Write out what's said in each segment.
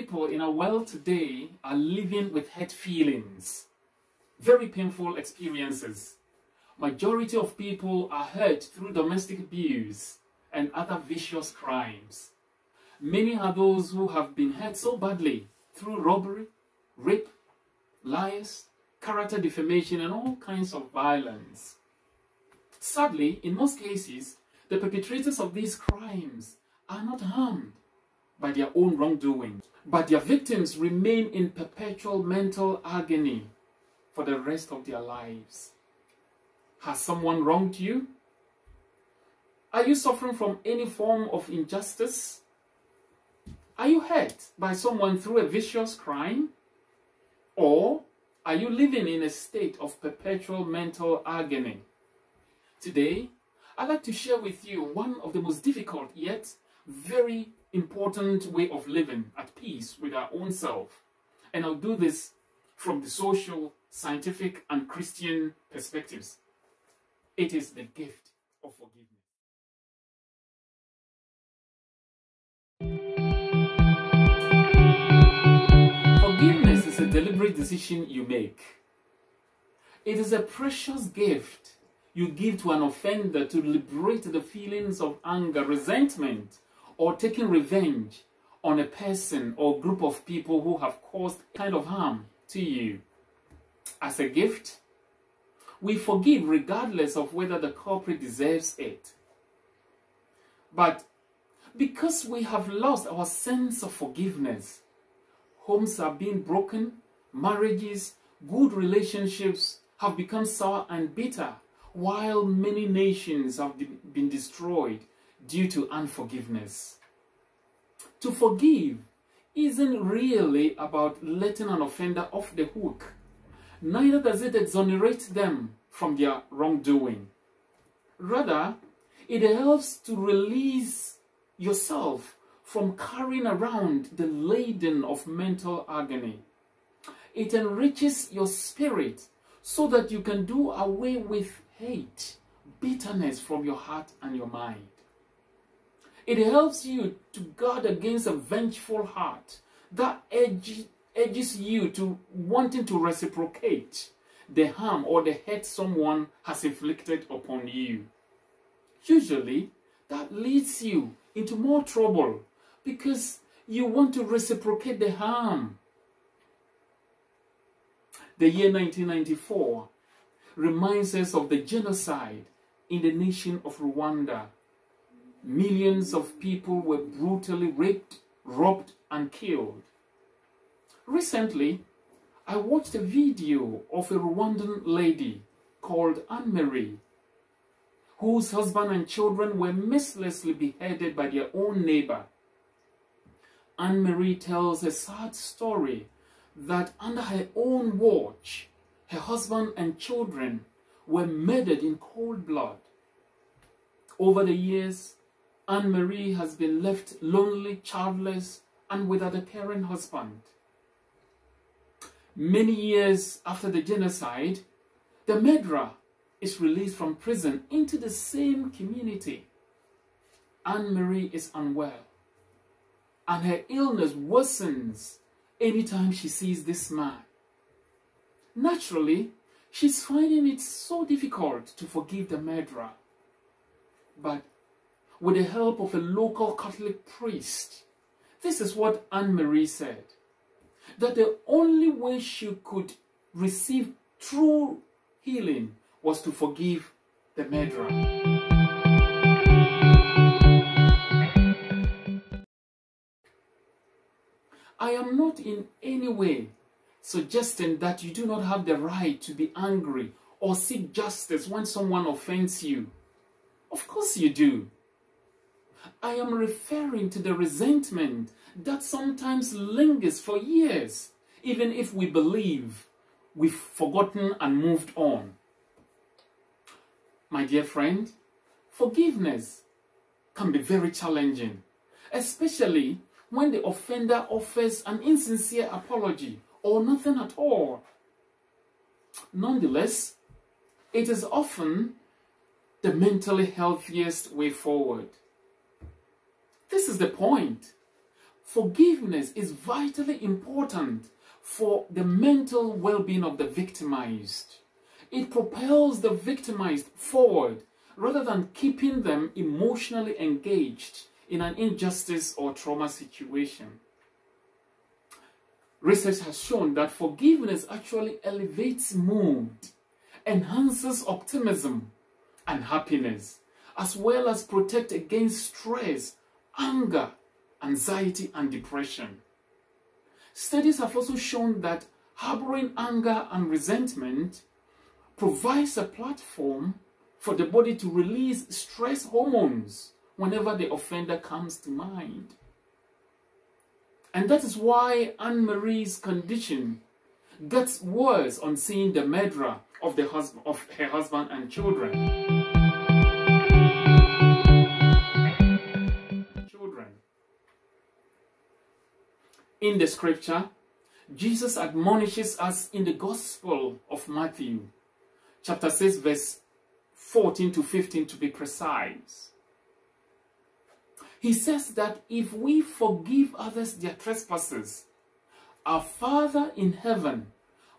people in our world today are living with hurt feelings, very painful experiences. Majority of people are hurt through domestic abuse and other vicious crimes. Many are those who have been hurt so badly through robbery, rape, lies, character defamation, and all kinds of violence. Sadly, in most cases, the perpetrators of these crimes are not harmed by their own wrongdoing, but their victims remain in perpetual mental agony for the rest of their lives. Has someone wronged you? Are you suffering from any form of injustice? Are you hurt by someone through a vicious crime? Or are you living in a state of perpetual mental agony? Today, I'd like to share with you one of the most difficult yet very important way of living at peace with our own self. And I'll do this from the social, scientific, and Christian perspectives. It is the gift of forgiveness. Forgiveness is a deliberate decision you make. It is a precious gift you give to an offender to liberate the feelings of anger, resentment, or taking revenge on a person or group of people who have caused kind of harm to you. As a gift, we forgive regardless of whether the culprit deserves it. But because we have lost our sense of forgiveness, homes are being broken, marriages, good relationships have become sour and bitter, while many nations have been destroyed due to unforgiveness. To forgive isn't really about letting an offender off the hook. Neither does it exonerate them from their wrongdoing. Rather, it helps to release yourself from carrying around the laden of mental agony. It enriches your spirit so that you can do away with hate, bitterness from your heart and your mind. It helps you to guard against a vengeful heart that edges you to wanting to reciprocate the harm or the hurt someone has inflicted upon you. Usually, that leads you into more trouble because you want to reciprocate the harm. The year 1994 reminds us of the genocide in the nation of Rwanda. Millions of people were brutally raped, robbed, and killed. Recently, I watched a video of a Rwandan lady called Anne-Marie, whose husband and children were mercilessly beheaded by their own neighbor. Anne-Marie tells a sad story that under her own watch, her husband and children were murdered in cold blood. Over the years, Anne-Marie has been left lonely, childless, and without a caring husband. Many years after the genocide, the murderer is released from prison into the same community. Anne-Marie is unwell, and her illness worsens anytime she sees this man. Naturally, she's finding it so difficult to forgive the murderer. But with the help of a local Catholic priest, this is what Anne-Marie said, that the only way she could receive true healing was to forgive the murderer. I am not in any way suggesting that you do not have the right to be angry or seek justice when someone offends you. Of course you do. I am referring to the resentment that sometimes lingers for years, even if we believe we've forgotten and moved on. My dear friend, forgiveness can be very challenging, especially when the offender offers an insincere apology or nothing at all. Nonetheless, it is often the mentally healthiest way forward. This is the point. forgiveness is vitally important for the mental well-being of the victimized. It propels the victimized forward rather than keeping them emotionally engaged in an injustice or trauma situation. Research has shown that forgiveness actually elevates mood, enhances optimism and happiness, as well as protect against stress, anger, anxiety, and depression. Studies have also shown that harboring anger and resentment provides a platform for the body to release stress hormones whenever the offender comes to mind. And that is why Anne-Marie's condition gets worse on seeing the murderer of her husband and children. In the scripture, Jesus admonishes us in the Gospel of Matthew, chapter 6, verse 14 to 15 to be precise. He says that if we forgive others their trespasses, our Father in heaven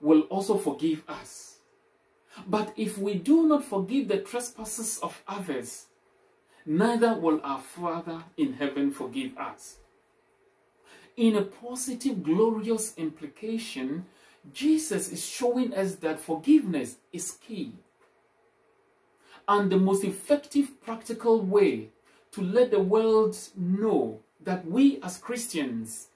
will also forgive us. But if we do not forgive the trespasses of others, neither will our Father in heaven forgive us. In a positive, glorious implication, Jesus is showing us that forgiveness is key. And the most effective practical way to let the world know that we as Christians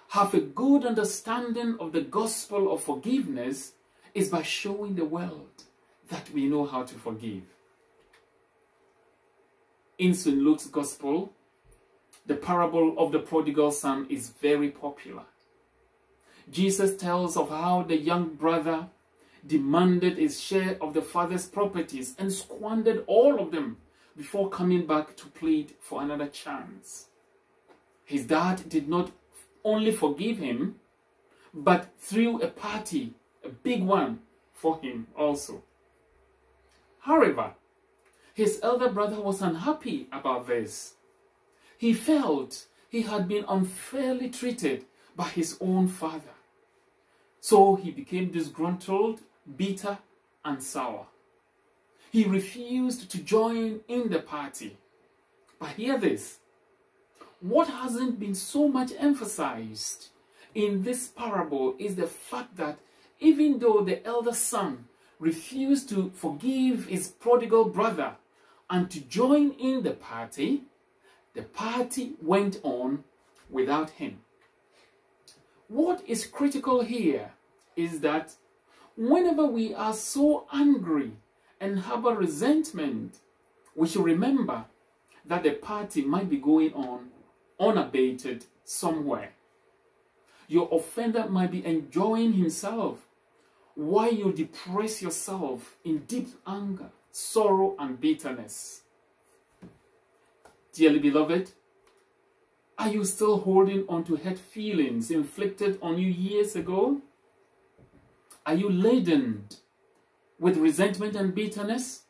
have a good understanding of the gospel of forgiveness is by showing the world that we know how to forgive. In St. Luke's Gospel, the parable of the prodigal son is very popular. Jesus tells of how the young brother demanded his share of the father's properties and squandered all of them before coming back to plead for another chance. His dad did not only forgive him, but threw a party, a big one, for him also. However, his elder brother was unhappy about this. He felt he had been unfairly treated by his own father. So he became disgruntled, bitter, and sour. He refused to join in the party. But hear this. What hasn't been so much emphasized in this parable is the fact that even though the elder son refused to forgive his prodigal brother and to join in the party went on without him. What is critical here is that whenever we are so angry and harbor resentment, we should remember that the party might be going on unabated somewhere. Your offender might be enjoying himself while you depress yourself in deep anger, sorrow, and bitterness. Dearly beloved, are you still holding on to hurt feelings inflicted on you years ago? Are you laden with resentment and bitterness?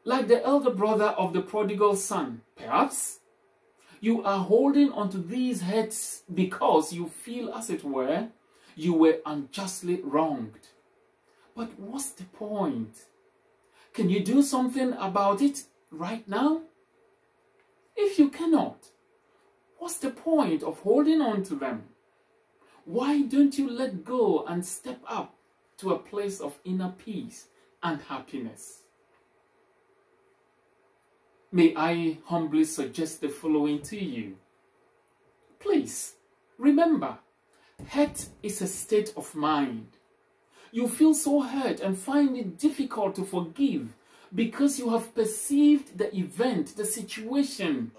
Like the elder brother of the prodigal son, perhaps you are holding on to these hurts because you feel, as it were, you were unjustly wronged. But what's the point? Can you do something about it right now? If you cannot, what's the point of holding on to them? Why don't you let go and step up to a place of inner peace and happiness? May I humbly suggest the following to you. Please, remember, hurt is a state of mind. You feel so hurt and find it difficult to forgive because you have perceived the event, the situation,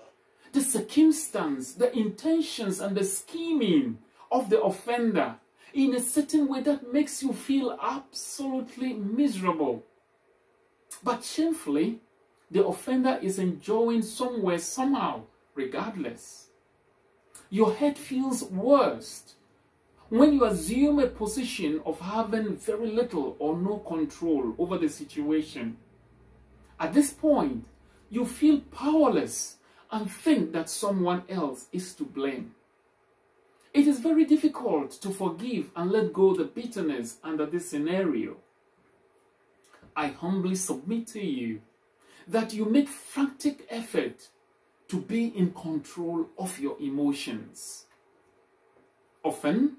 the circumstance, the intentions and the scheming of the offender in a certain way that makes you feel absolutely miserable. But shamefully, the offender is enjoying somewhere, somehow, regardless. Your head feels worst when you assume a position of having very little or no control over the situation. At this point, you feel powerless and think that someone else is to blame. It is very difficult to forgive and let go the bitterness under this scenario. I humbly submit to you that you make frantic effort to be in control of your emotions. Often,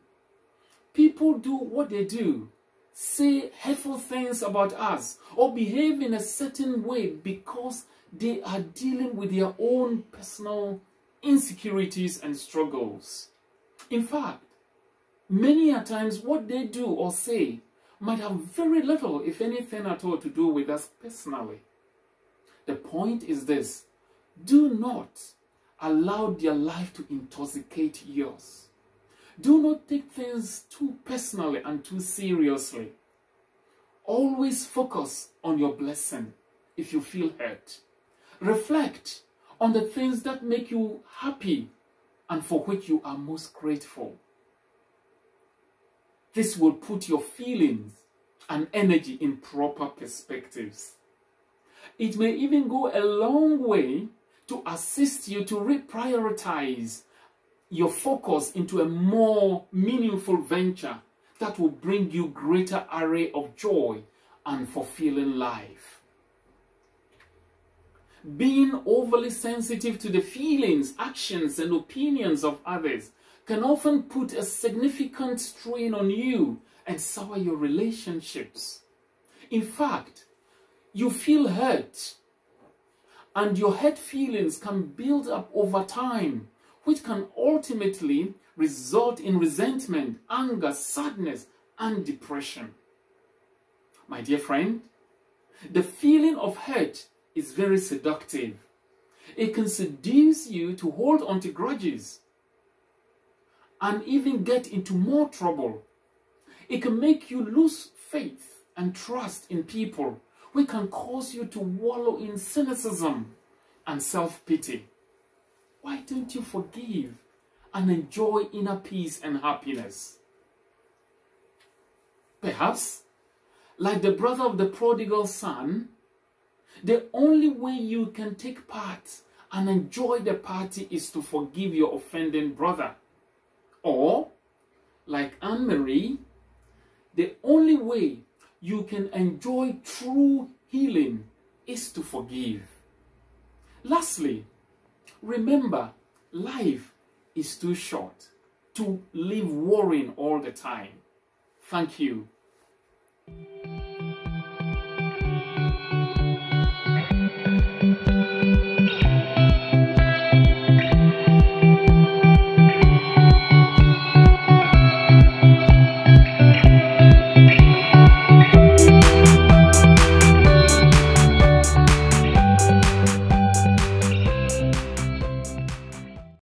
people do what they do, say hurtful things about us, or behave in a certain way because they are dealing with their own personal insecurities and struggles. In fact, many a times what they do or say might have very little, if anything at all, to do with us personally. The point is this: do not allow their life to intoxicate yours. Do not take things too personally and too seriously. Always focus on your blessing if you feel hurt. Reflect on the things that make you happy and for which you are most grateful. This will put your feelings and energy in proper perspectives. It may even go a long way to assist you to reprioritize your focus into a more meaningful venture that will bring you greater array of joy and fulfilling life. Being overly sensitive to the feelings, actions, and opinions of others can often put a significant strain on you and sour your relationships. In fact, you feel hurt, and your hurt feelings can build up over time, which can ultimately result in resentment, anger, sadness, and depression. My dear friend, the feeling of hurt is very seductive. It can seduce you to hold on to grudges and even get into more trouble. It can make you lose faith and trust in people, which can cause you to wallow in cynicism and self-pity. Why don't you forgive and enjoy inner peace and happiness? Perhaps, like the brother of the prodigal son, the only way you can take part and enjoy the party is to forgive your offending brother. Or, like Anne-Marie, the only way you can enjoy true healing is to forgive. Lastly, remember, life is too short to live worrying all the time. Thank you.